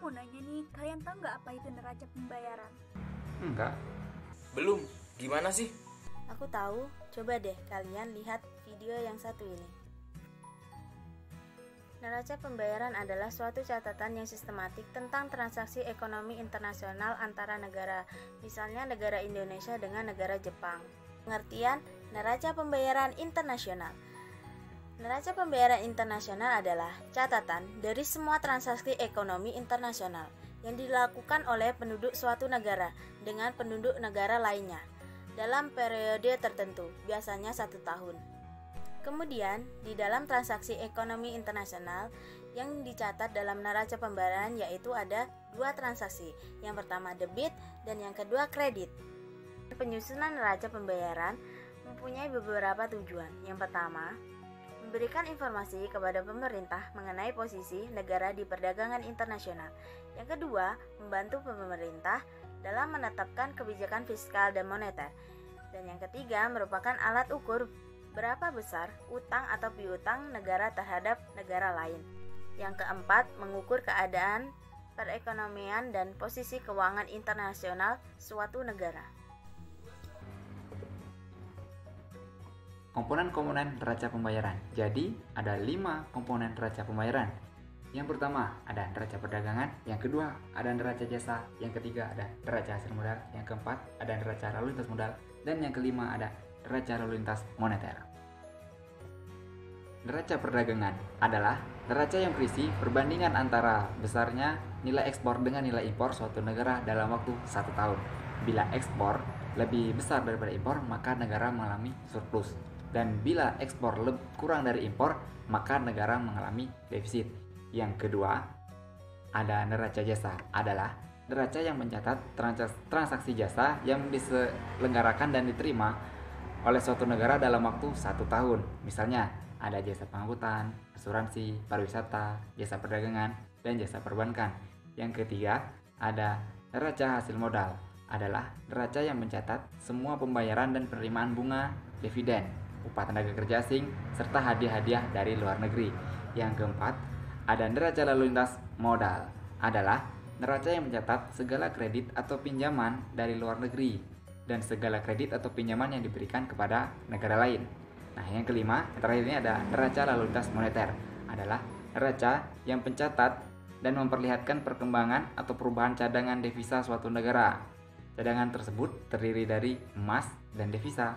mau nanya nih, kalian tahu nggak apa itu neraca pembayaran? Enggak. Belum, gimana sih? Aku tahu, coba deh kalian lihat video yang satu ini. Neraca pembayaran adalah suatu catatan yang sistematik tentang transaksi ekonomi internasional antara negara, misalnya negara Indonesia dengan negara Jepang. Pengertian neraca pembayaran internasional. Neraca pembayaran internasional adalah catatan dari semua transaksi ekonomi internasional yang dilakukan oleh penduduk suatu negara dengan penduduk negara lainnya dalam periode tertentu, biasanya 1 tahun. Kemudian, di dalam transaksi ekonomi internasional yang dicatat dalam neraca pembayaran yaitu ada 2 transaksi. Yang pertama debit dan yang kedua kredit. Penyusunan neraca pembayaran mempunyai beberapa tujuan. Yang pertama, memberikan informasi kepada pemerintah mengenai posisi negara di perdagangan internasional. Yang kedua, membantu pemerintah dalam menetapkan kebijakan fiskal dan moneter. Dan yang ketiga, merupakan alat ukur berapa besar utang atau piutang negara terhadap negara lain. Yang keempat, mengukur keadaan perekonomian dan posisi keuangan internasional suatu negara. Komponen-komponen neraca pembayaran. Jadi, ada 5 komponen neraca pembayaran. Yang pertama, ada neraca perdagangan. Yang kedua, ada neraca jasa. Yang ketiga, ada neraca hasil modal. Yang keempat, ada neraca lalu lintas modal. Dan yang kelima, ada neraca lalu lintas moneter. Neraca perdagangan adalah neraca yang berisi perbandingan antara besarnya nilai ekspor dengan nilai impor suatu negara dalam waktu 1 tahun. Bila ekspor lebih besar daripada impor, maka negara mengalami surplus. Dan bila ekspor kurang dari impor, maka negara mengalami defisit. Yang kedua, ada neraca jasa, adalah neraca yang mencatat transaksi jasa yang diselenggarakan dan diterima oleh suatu negara dalam waktu 1 tahun. Misalnya, ada jasa pengangkutan, asuransi, pariwisata, jasa perdagangan, dan jasa perbankan. Yang ketiga, ada neraca hasil modal, adalah neraca yang mencatat semua pembayaran dan penerimaan bunga, dividen, upah tenaga kerja asing, serta hadiah-hadiah dari luar negeri. Yang keempat, ada neraca lalu lintas modal, adalah neraca yang mencatat segala kredit atau pinjaman dari luar negeri dan segala kredit atau pinjaman yang diberikan kepada negara lain. Nah, yang kelima, yang terakhir ini ada neraca lalu lintas moneter, adalah neraca yang mencatat dan memperlihatkan perkembangan atau perubahan cadangan devisa suatu negara. Cadangan tersebut terdiri dari emas dan devisa.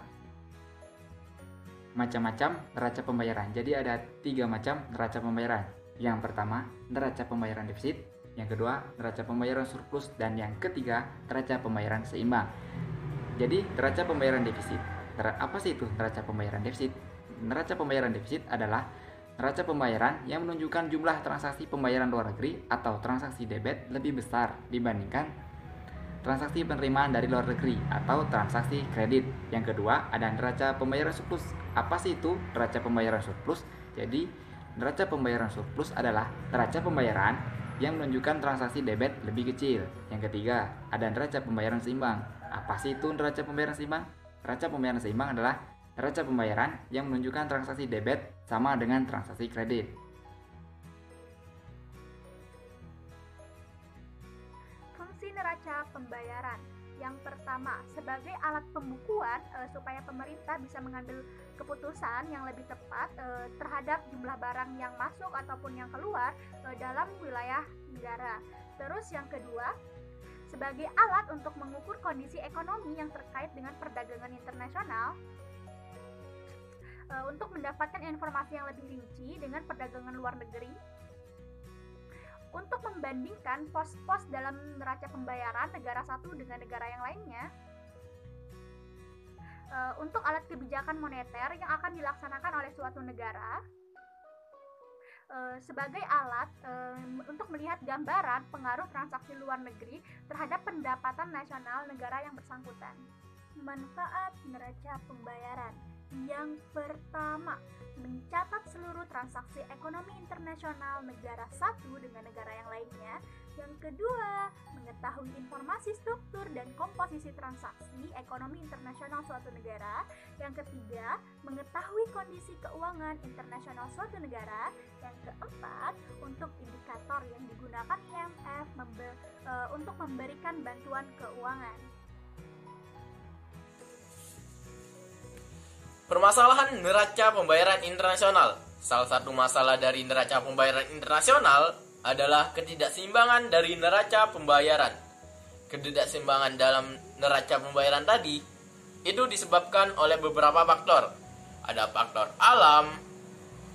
Macam-macam neraca pembayaran. Jadi ada 3 macam neraca pembayaran. Yang pertama, neraca pembayaran defisit. Yang kedua, neraca pembayaran surplus. Dan yang ketiga, neraca pembayaran seimbang. Jadi, neraca pembayaran defisit. Apa sih itu neraca pembayaran defisit? Neraca pembayaran defisit adalah neraca pembayaran yang menunjukkan jumlah transaksi pembayaran luar negeri atau transaksi debit lebih besar dibandingkan transaksi penerimaan dari luar negeri atau transaksi kredit. Yang kedua, ada neraca pembayaran surplus. Apa sih itu neraca pembayaran surplus? Jadi, neraca pembayaran surplus adalah neraca pembayaran yang menunjukkan transaksi debit lebih kecil. Yang ketiga, ada neraca pembayaran seimbang. Apa sih itu neraca pembayaran seimbang? Neraca pembayaran seimbang adalah neraca pembayaran yang menunjukkan transaksi debit sama dengan transaksi kredit. Fungsi neraca pembayaran. Yang pertama, sebagai alat pembukuan supaya pemerintah bisa mengambil keputusan yang lebih tepat terhadap jumlah barang yang masuk ataupun yang keluar dalam wilayah negara. Terus yang kedua, sebagai alat untuk mengukur kondisi ekonomi yang terkait dengan perdagangan internasional untuk mendapatkan informasi yang lebih rinci dengan perdagangan luar negeri, untuk membandingkan pos-pos dalam neraca pembayaran negara satu dengan negara yang lainnya, untuk alat kebijakan moneter yang akan dilaksanakan oleh suatu negara, sebagai alat untuk melihat gambaran pengaruh transaksi luar negeri terhadap pendapatan nasional negara yang bersangkutan. Manfaat neraca pembayaran. Yang pertama, mencatat seluruh seluruh transaksi ekonomi internasional negara satu dengan negara yang lainnya. Yang kedua, mengetahui informasi struktur dan komposisi transaksi ekonomi internasional suatu negara. Yang ketiga, mengetahui kondisi keuangan internasional suatu negara. Yang keempat, untuk indikator yang digunakan IMF untuk memberikan bantuan keuangan. Permasalahan neraca pembayaran internasional. Salah satu masalah dari neraca pembayaran internasional adalah ketidakseimbangan dari neraca pembayaran. Ketidakseimbangan dalam neraca pembayaran tadi itu disebabkan oleh beberapa faktor. Ada faktor alam,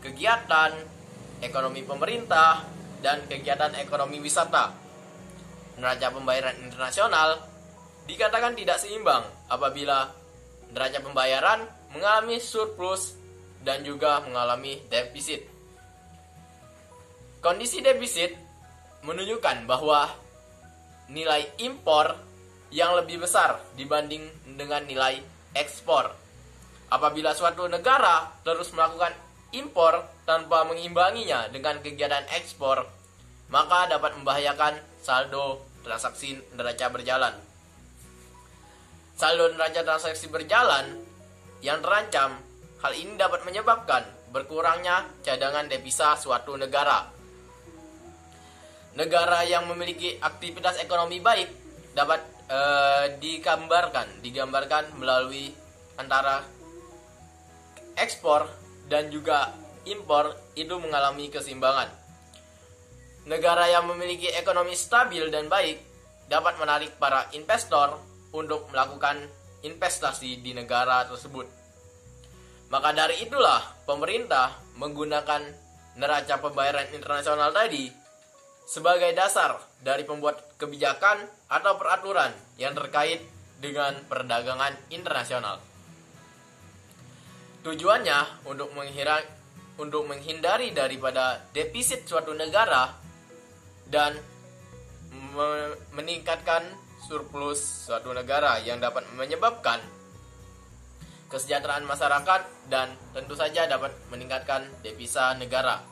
kegiatan, ekonomi pemerintah, dan kegiatan ekonomi wisata. Neraca pembayaran internasional dikatakan tidak seimbang apabila neraca pembayaran mengalami surplus dan juga mengalami defisit. Kondisi defisit menunjukkan bahwa nilai impor yang lebih besar dibanding dengan nilai ekspor. Apabila suatu negara terus melakukan impor tanpa mengimbanginya dengan kegiatan ekspor, maka dapat membahayakan saldo transaksi neraca berjalan. Saldo neraca transaksi berjalan yang terancam, hal ini dapat menyebabkan berkurangnya cadangan devisa suatu negara. Negara yang memiliki aktivitas ekonomi baik dapat digambarkan melalui antara ekspor dan juga impor itu mengalami keseimbangan. Negara yang memiliki ekonomi stabil dan baik dapat menarik para investor untuk melakukan investasi di negara tersebut. Maka dari itulah pemerintah menggunakan neraca pembayaran internasional tadi sebagai dasar dari pembuat kebijakan atau peraturan yang terkait dengan perdagangan internasional. Tujuannya untuk menghindari daripada defisit suatu negara dan meningkatkan surplus suatu negara yang dapat menyebabkan kesejahteraan masyarakat dan tentu saja dapat meningkatkan devisa negara.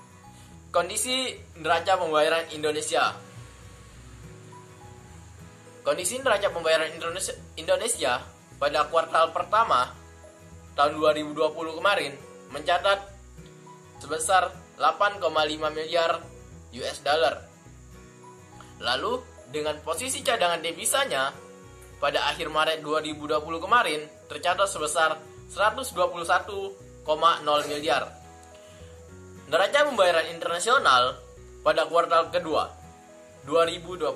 Kondisi neraca pembayaran Indonesia. Kondisi neraca pembayaran Indonesia pada kuartal pertama tahun 2020 kemarin mencatat sebesar 8,5 miliar US dollar. Lalu dengan posisi cadangan devisanya pada akhir Maret 2020 kemarin tercatat sebesar 121,0 miliar. Neraca pembayaran internasional pada kuartal kedua 2020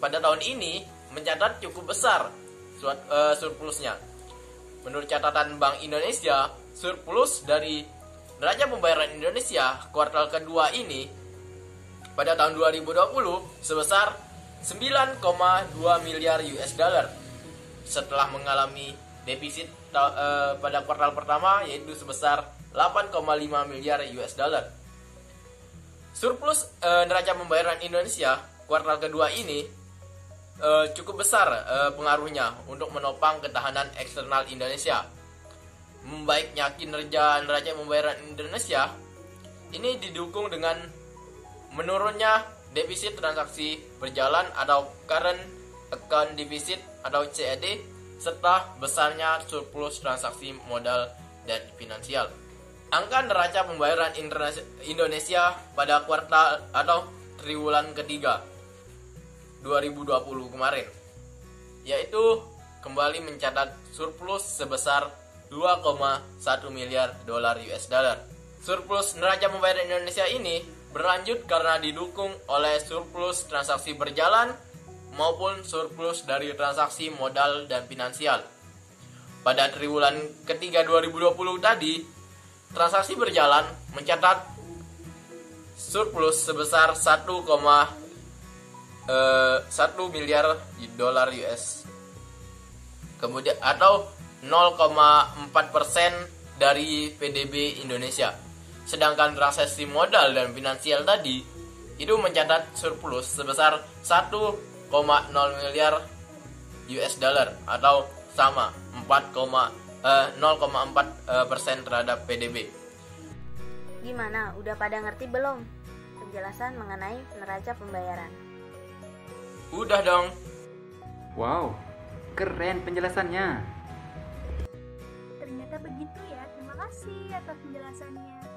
pada tahun ini mencatat cukup besar surplusnya. Menurut catatan Bank Indonesia, surplus dari neraca pembayaran Indonesia kuartal kedua ini pada tahun 2020 sebesar 9,2 miliar US dollar setelah mengalami defisit pada kuartal pertama yaitu sebesar 8,5 miliar US dollar. Surplus neraca pembayaran Indonesia kuartal kedua ini cukup besar pengaruhnya untuk menopang ketahanan eksternal Indonesia. Membaiknya kinerja neraca pembayaran Indonesia ini didukung dengan menurunnya defisit transaksi berjalan atau current account deficit atau CAD serta besarnya surplus transaksi modal dan finansial. Angka neraca pembayaran Indonesia pada kuartal atau triwulan ketiga 2020 kemarin yaitu kembali mencatat surplus sebesar 2,1 miliar dolar US dollar. Surplus neraca pembayaran Indonesia ini berlanjut karena didukung oleh surplus transaksi berjalan maupun surplus dari transaksi modal dan finansial. Pada triwulan ketiga 2020 tadi, transaksi berjalan mencatat surplus sebesar 1,1 miliar dolar US. Kemudian atau 0,4% dari PDB Indonesia. Sedangkan transaksi modal dan finansial tadi itu mencatat surplus sebesar 1,0 miliar US dollar atau sama 4,3% 0,4% terhadap PDB. Gimana, udah pada ngerti belum penjelasan mengenai neraca pembayaran? Udah dong. Wow, keren penjelasannya. Ternyata begitu ya. Terima kasih atas penjelasannya.